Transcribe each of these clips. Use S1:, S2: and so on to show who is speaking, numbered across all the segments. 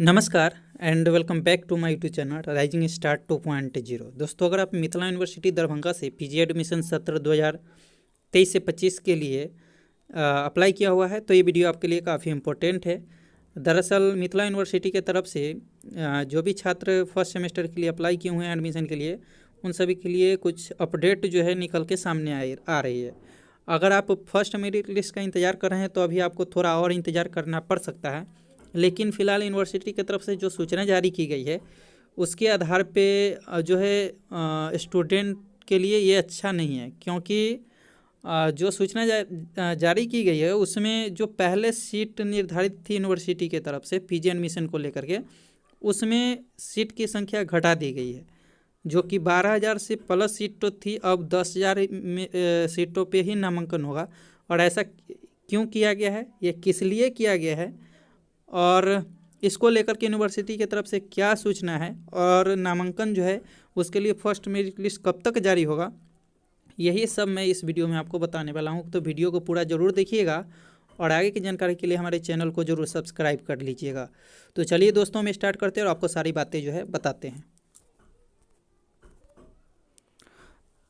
S1: नमस्कार and welcome back to my YouTube channel rising star 2.0। दोस्तों, अगर आप मिथिला यूनिवर्सिटी दरभंगा से पीजी एडमिशन सत्र 2023 से 25 के लिए अप्लाई किया हुआ है तो ये वीडियो आपके लिए काफ़ी इम्पोर्टेंट है। दरअसल मिथिला यूनिवर्सिटी के तरफ से जो भी छात्र फर्स्ट सेमेस्टर के लिए अप्लाई किए हुए हैं एडमिशन के लिए, उन सभी के लिए कुछ अपडेट जो है निकल के सामने आ रही है। अगर आप फर्स्ट मेरिट लिस्ट का इंतज़ार कर रहे हैं तो अभी आपको थोड़ा और इंतज़ार करना पड़ सकता है, लेकिन फ़िलहाल यूनिवर्सिटी की तरफ से जो सूचना जारी की गई है उसके आधार पे जो है स्टूडेंट के लिए ये अच्छा नहीं है, क्योंकि जो सूचना जारी की गई है उसमें जो पहले सीट निर्धारित थी यूनिवर्सिटी की तरफ से पीजी एडमिशन को लेकर के, उसमें सीट की संख्या घटा दी गई है, जो कि 12,000 से प्लस सीट तो थी, अब 10,000 सीटों पे ही नामांकन होगा। और ऐसा क्यों किया गया है, ये किस लिए किया गया है और इसको लेकर के यूनिवर्सिटी की तरफ से क्या सूचना है और नामांकन जो है उसके लिए फर्स्ट मेरिट लिस्ट कब तक जारी होगा, यही सब मैं इस वीडियो में आपको बताने वाला हूं। तो वीडियो को पूरा ज़रूर देखिएगा और आगे की जानकारी के लिए हमारे चैनल को ज़रूर सब्सक्राइब कर लीजिएगा। तो चलिए दोस्तों, हम स्टार्ट करते हैं और आपको सारी बातें जो है बताते हैं।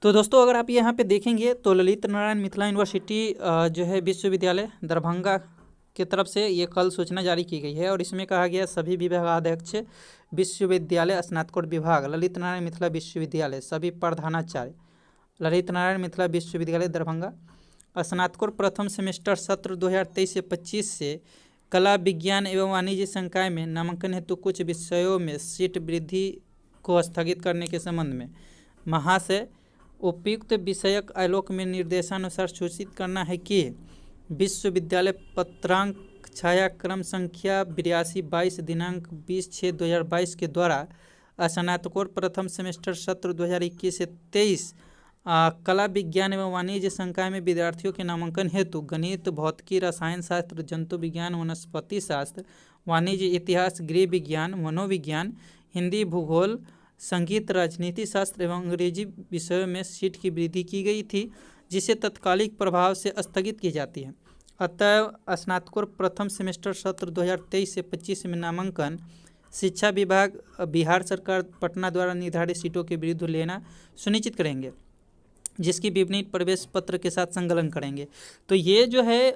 S1: तो दोस्तों, अगर आप यहाँ पे देखेंगे तो ललित नारायण मिथिला यूनिवर्सिटी जो है विश्वविद्यालय दरभंगा की तरफ से ये कल सूचना जारी की गई है और इसमें कहा गया सभी विभागाध्यक्ष विश्वविद्यालय स्नातकोत्तर विभाग ललित नारायण मिथिला विश्वविद्यालय, सभी प्रधानाचार्य ललित नारायण मिथिला विश्वविद्यालय दरभंगा स्नातकोत्तर प्रथम सेमेस्टर सत्र 2023 से 25 से कला विज्ञान एवं वाणिज्य संकाय में नामांकन हेतु कुछ विषयों में सीट वृद्धि को स्थगित करने के संबंध में महाशय उपयुक्त विषयक आलोक में निर्देशानुसार सूचित करना है कि विश्वविद्यालय पत्रांक छायाक्रम संख्या 8222 दिनांक 20/6/2022 के द्वारा स्नातकोत्तर प्रथम सेमेस्टर सत्र 2021 से 23 कला विज्ञान एवं वाणिज्य संकाय में विद्यार्थियों के नामांकन हेतु गणित, भौतिकी, रसायन शास्त्र, जंतु विज्ञान, वनस्पति शास्त्र, वाणिज्य, इतिहास, गृह विज्ञान, मनोविज्ञान, हिंदी, भूगोल, संगीत, राजनीति शास्त्र एवं अंग्रेजी विषयों में सीट की वृद्धि की गई थी, जिसे तत्कालिक प्रभाव से स्थगित की जाती है। अतः स्नातकोत्तर प्रथम सेमेस्टर सत्र 2023 से 25 में नामांकन शिक्षा विभाग बिहार सरकार पटना द्वारा निर्धारित सीटों के विरुद्ध लेना सुनिश्चित करेंगे, जिसकी विपरीत प्रवेश पत्र के साथ संकलन करेंगे। तो ये जो है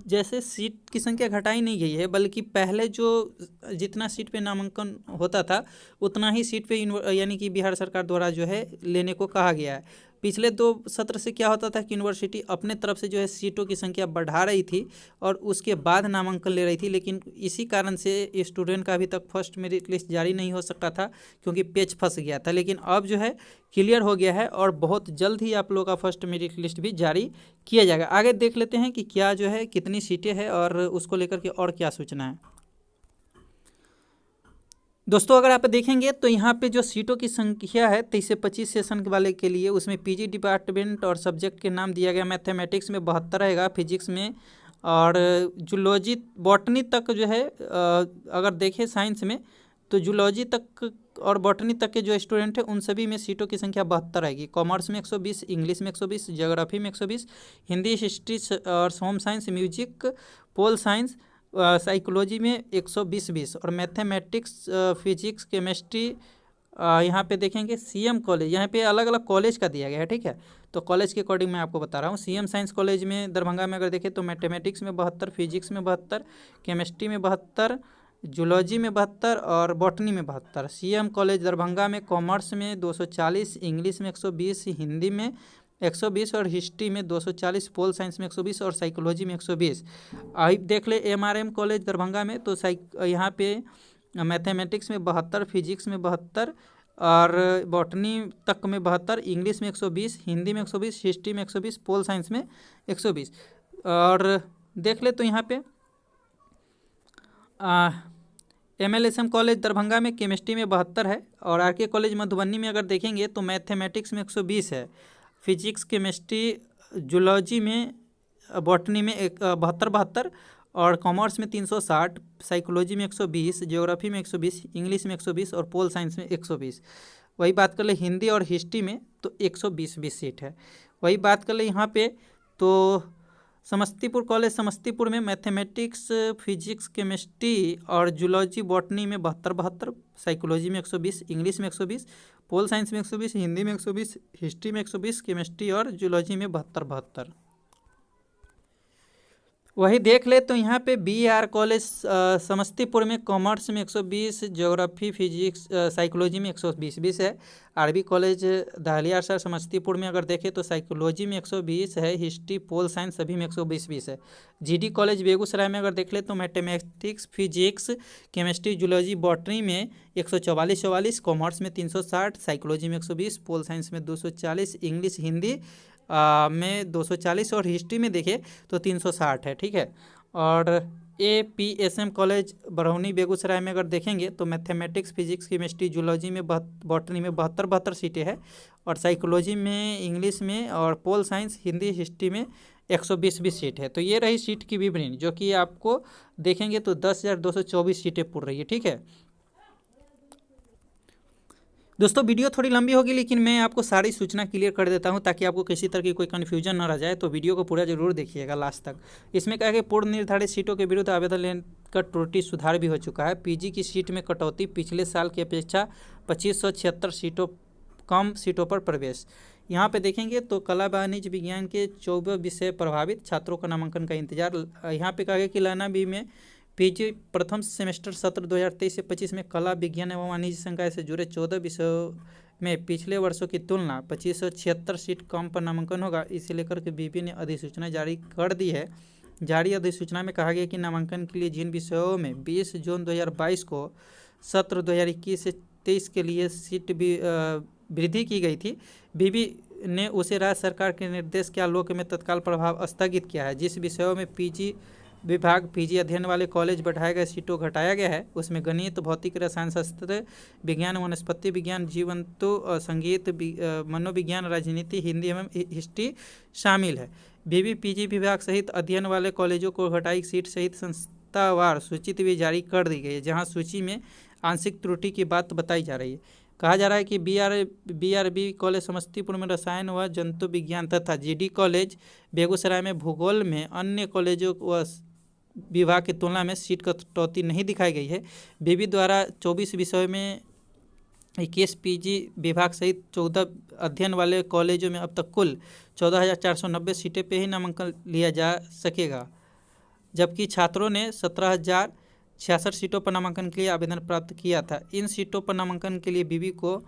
S1: जैसे सीट की संख्या घटाई नहीं गई है, बल्कि पहले जो जितना सीट पे नामांकन होता था उतना ही सीट पे यानी कि बिहार सरकार द्वारा जो है लेने को कहा गया है। पिछले 2 सत्र से क्या होता था कि यूनिवर्सिटी अपने तरफ से जो है सीटों की संख्या बढ़ा रही थी और उसके बाद नामांकन ले रही थी, लेकिन इसी कारण से स्टूडेंट का अभी तक फर्स्ट मेरिट लिस्ट जारी नहीं हो सका था, क्योंकि पेच फंस गया था। लेकिन अब जो है क्लियर हो गया है और बहुत जल्द ही आप लोगों का फर्स्ट मेरिट लिस्ट भी जारी किया जाएगा। आगे देख लेते हैं कि क्या जो है कितनी सीटें हैं और उसको लेकर के और क्या सूचना है। दोस्तों, अगर आप देखेंगे तो यहाँ पे जो सीटों की संख्या है 23 से 25 सेशन वाले के लिए, उसमें पीजी डिपार्टमेंट और सब्जेक्ट के नाम दिया गया। मैथमेटिक्स में 72 रहेगा, फिजिक्स में और जूलॉजी बॉटनी तक जो है अगर देखें साइंस में तो जूलॉजी तक और बॉटनी तक के जो स्टूडेंट हैं उन सभी में सीटों की संख्या 72 रहेगी। कॉमर्स में 120, इंग्लिश में 120, ज्योग्राफी में 120, हिंदी, हिस्ट्री और home science, music, pol science, psychology में 120 और मैथमेटिक्स, फिजिक्स, केमिस्ट्री यहाँ पे देखेंगे सीएम कॉलेज, यहाँ पे अलग अलग कॉलेज का दिया गया है, ठीक है। तो कॉलेज के अकॉर्डिंग मैं आपको बता रहा हूँ। सीएम साइंस कॉलेज में दरभंगा में अगर देखें तो मैथमेटिक्स में 72, फिजिक्स में 72, केमिस्ट्री में 72, जूलॉजी में 72 और बॉटनी में 72। सीएम कॉलेज दरभंगा में कॉमर्स में 240, इंग्लिश में 120, हिंदी में 120 और हिस्ट्री में 240, पोल साइंस में 120 और साइकोलॉजी में 120। आई देख ले एमआरएम कॉलेज दरभंगा में तो यहाँ पे मैथमेटिक्स में 72, फिजिक्स में 72 और बॉटनी तक में 72, इंग्लिश में 120, हिंदी में 120, हिस्ट्री में 120, पोल साइंस में 120। और देख ले तो यहाँ पे MLSM कॉलेज दरभंगा में केमिस्ट्री में 72 है और आरके कॉलेज मधुबनी में अगर देखेंगे तो मैथमेटिक्स में 120 है, फिजिक्स, केमिस्ट्री, जूलॉजी में, बॉटनी में 72 और कॉमर्स में 360, साइकोलॉजी में 120, ज्योग्राफी में 120, इंग्लिश में 120 और पोल साइंस में 120। वही बात कर ले हिंदी और हिस्ट्री में तो 120 सीट है। वही बात कर ले यहाँ पे तो समस्तीपुर कॉलेज समस्तीपुर में मैथमेटिक्स, फिजिक्स, केमिस्ट्री और जूलॉजी बॉटनी में 72, साइकोलॉजी में 120, इंग्लिश में 120, पोल साइंस में 120, हिंदी में 120, हिस्ट्री में 120, केमिस्ट्री और जूलॉजी में 72। वही देख ले तो यहाँ पे BR कॉलेज समस्तीपुर में कॉमर्स में 120, ज्योग्राफी, फिजिक्स, साइकोलॉजी में 120 है। RB college dahlia sir Samastipur में अगर देखें तो साइकोलॉजी में 120 है, हिस्ट्री, पोल साइंस सभी में 120 है। GD कॉलेज बेगूसराय में अगर देख ले तो mathematics, physics, chemistry, zoology, botany में 144, कॉमर्स में 360, साइकोलॉजी में 120, पोल साइंस में 240, इंग्लिश, हिंदी में 240 और हिस्ट्री में देखें तो 360 है। ठीक है। और APSM कॉलेज बरौनी बेगूसराय में अगर देखेंगे तो मैथमेटिक्स, फिजिक्स, केमिस्ट्री, जूलॉजी में बॉटनी में 72 सीटें हैं और साइकोलॉजी में, इंग्लिश में और पोल साइंस, हिंदी, हिस्ट्री में 120 सीट है। तो ये रही सीट की विवरण जो कि आपको देखेंगे तो 10,224 सीटें पूर रही है। ठीक है दोस्तों, वीडियो थोड़ी लंबी होगी लेकिन मैं आपको सारी सूचना क्लियर कर देता हूं ताकि आपको किसी तरह की कोई कन्फ्यूजन न रह जाए। तो वीडियो को पूरा जरूर देखिएगा लास्ट तक। इसमें क्या है कि पूर्व निर्धारित सीटों के विरुद्ध आवेदन लेने का त्रुटि सुधार भी हो चुका है। PG की सीट में कटौती, पिछले साल की अपेक्षा 2576 सीटों कम सीटों पर प्रवेश। यहाँ पे देखेंगे तो कला, वाणिज्य, विज्ञान के 14 विषय प्रभावित, छात्रों का नामांकन का इंतजार। यहाँ पे कहा गया कि लाना बी में PG प्रथम सेमेस्टर सत्र 2023 से 25 में कला, विज्ञान एवं वाणिज्य संकाय से जुड़े 14 विषयों में पिछले वर्षों की तुलना 2576 सीट कम पर नामांकन होगा। इसे लेकर के BB ने अधिसूचना जारी कर दी है। जारी अधिसूचना में कहा गया कि नामांकन के लिए जिन विषयों में 20 जून 2022 को सत्र 2021 से 23 के लिए सीट वृद्धि की गई थी, BB ने उसे राज्य सरकार के निर्देश के आलोक में तत्काल प्रभाव स्थगित किया है। जिस विषयों में PG विभाग PG अध्ययन वाले कॉलेज बढ़ाए गए सीटों घटाया गया है उसमें गणित, भौतिक, रसायन शास्त्र, विज्ञान, वनस्पति विज्ञान, जीव जंतु, संगीत, मनोविज्ञान, राजनीति, हिंदी एवं हिस्ट्री शामिल है। BB PG विभाग सहित अध्ययन वाले कॉलेजों को घटाई सीट सहित संस्थावार सूची भी जारी कर दी गई है, जहाँ सूची में आंशिक त्रुटि की बात बताई जा रही है। कहा जा रहा है कि BRB कॉलेज समस्तीपुर में रसायन व जंतु विज्ञान तथा GD कॉलेज बेगूसराय में भूगोल में अन्य कॉलेजों व विभाग की तुलना में सीट कटौती नहीं दिखाई गई है। BB द्वारा 24 विषयों में 21 PG विभाग सहित 14 अध्ययन वाले कॉलेजों में अब तक कुल 14,490 सीटें पे ही नामांकन लिया जा सकेगा, जबकि छात्रों ने 17,066 सीटों पर नामांकन के लिए आवेदन प्राप्त किया था। इन सीटों पर नामांकन के लिए BB को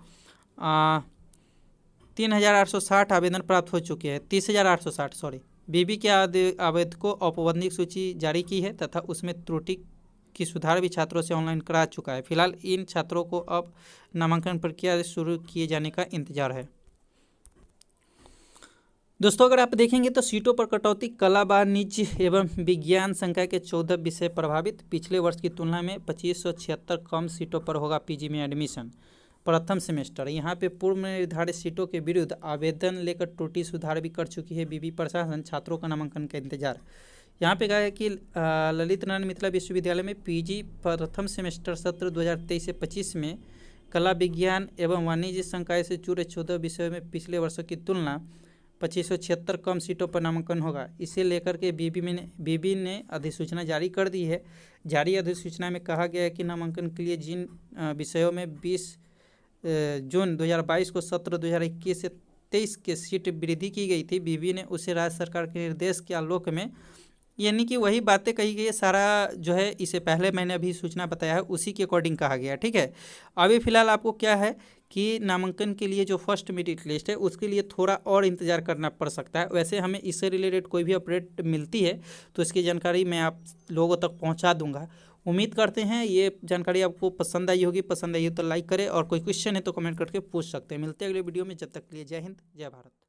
S1: 3,860 आवेदन प्राप्त हो चुके हैं। 30,860 BB के आवेदकों औपबंधिक सूची जारी की है तथा उसमें त्रुटि की सुधार भी छात्रों से ऑनलाइन करा चुका है। फिलहाल इन छात्रों को अब नामांकन प्रक्रिया शुरू किए जाने का इंतजार है। दोस्तों, अगर आप देखेंगे तो सीटों पर कटौती, कला, वाणिज्य एवं विज्ञान संकाय के 14 विषय प्रभावित, पिछले वर्ष की तुलना में 2576 कम सीटों पर होगा PG में एडमिशन प्रथम सेमेस्टर। यहाँ पे पूर्व निर्धारित सीटों के विरुद्ध आवेदन लेकर त्रुटि सुधार भी कर चुकी है BB प्रशासन, छात्रों का नामांकन का इंतजार। यहाँ पे कहा है कि ललित नारायण मिथिला विश्वविद्यालय में PG प्रथम सेमेस्टर सत्र 2023 से 25 में कला, विज्ञान एवं वाणिज्य संकाय से जुड़े 14 विषयों में पिछले वर्षों की तुलना 2576 कम सीटों पर नामांकन होगा। इसे लेकर के BB ने अधिसूचना जारी कर दी है। जारी अधिसूचना में कहा गया है कि नामांकन के लिए जिन विषयों में 20 जून 2022 को सत्र 2021 से 23 के सीट वृद्धि की गई थी, BB ने उसे राज्य सरकार के निर्देश के आलोक में, यानी कि वही बातें कही गई है, सारा जो है इसे पहले मैंने अभी सूचना बताया है उसी के अकॉर्डिंग कहा गया। ठीक है। अभी फिलहाल आपको क्या है कि नामांकन के लिए जो फर्स्ट मेरिट लिस्ट है उसके लिए थोड़ा और इंतजार करना पड़ सकता है। वैसे हमें इससे रिलेटेड कोई भी अपडेट मिलती है तो इसकी जानकारी मैं आप लोगों तक पहुंचा दूंगा। उम्मीद करते हैं ये जानकारी आपको पसंद आई होगी। पसंद आई हो तो लाइक करें और कोई क्वेश्चन है तो कमेंट करके पूछ सकते हैं। मिलते हैं अगले वीडियो में, जब तक के लिए जय हिंद, जय भारत।